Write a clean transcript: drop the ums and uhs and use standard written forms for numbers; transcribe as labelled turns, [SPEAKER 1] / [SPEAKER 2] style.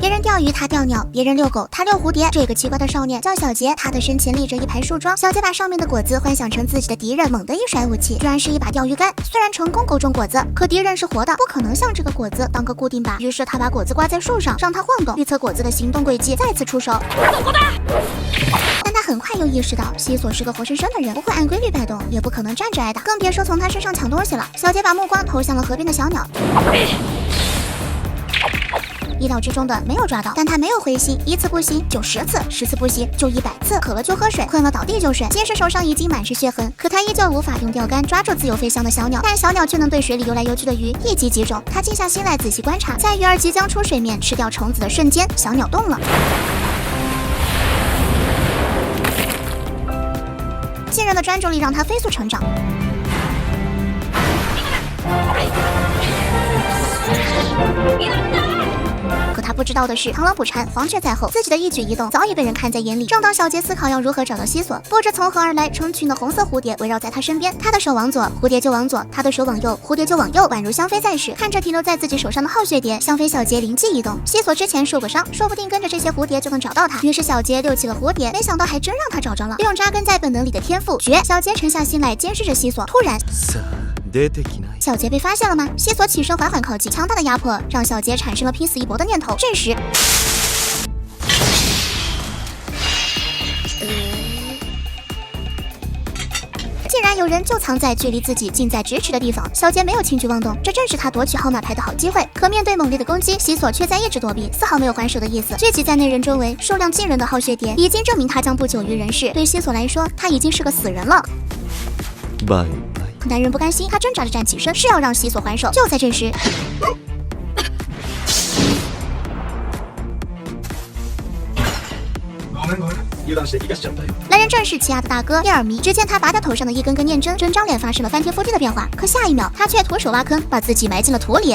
[SPEAKER 1] 别人钓鱼，他钓鸟；别人遛狗，他遛蝴蝶。这个奇怪的少年叫小杰，他的身前立着一排树桩。小杰把上面的果子幻想成自己的敌人，猛地一甩武器，居然是一把钓鱼竿。虽然成功勾中果子，可敌人是活的，不可能像这个果子当个固定靶。于是他把果子挂在树上，让它晃动，预测果子的行动轨迹，再次出手。但他很快又意识到，西索是个活生生的人，不会按规律摆动，也不可能站着挨打，更别说从他身上抢东西了。小杰把目光投向了河边的小鸟。意料之中的没有抓到，但他没有灰心，一次不行就10次，10次不行就100次，渴了就喝水，困了倒地就睡。即使手上已经满是血痕，可他依旧无法用钓竿抓住自由飞翔的小鸟，但小鸟却能对水里游来游去的鱼一击即中。他静下心来仔细观察，在鱼儿即将出水面吃掉虫子的瞬间，小鸟动了。惊人的专注力让他飞速成长。可他不知道的是，螳螂捕蝉，黄雀在后，自己的一举一动早已被人看在眼里。正当小杰思考要如何找到西索，不知从何而来成群的红色蝴蝶围绕在他身边，他的手往左，蝴蝶就往左；他的手往右，蝴蝶就往右，宛如香妃在世。看着停留在自己手上的皓血蝶，香妃小杰灵机一动，西索之前受过伤，说不定跟着这些蝴蝶就能找到他。于是小杰溜起了蝴蝶，没想到还真让他找着了。利用扎根在本能里的天赋，绝！小杰沉下心来监视着西索，突然。小杰被发现了吗？西索起身缓缓靠近，强大的压迫让小杰产生了拼死一搏的念头。这时，竟然有人就藏在距离自己近在咫尺的地方。小杰没有轻举妄动，这正是他夺取号码牌的好机会。可面对猛烈的攻击，西索却在一直躲避，丝毫没有还手的意思。聚集在那人周围，数量惊人的皓血蝶已经证明他将不久于人世。对西索来说，他已经是个死人了。
[SPEAKER 2] 拜。
[SPEAKER 1] 可男人不甘心，他挣扎着站起身，是要让西索还手。就在这时，来人正是奇亚的大哥叶尔迷。只见他拔掉头上的一根根念针，整张脸发生了翻天覆地的变化。可下一秒，他却徒手挖坑，把自己埋进了土里。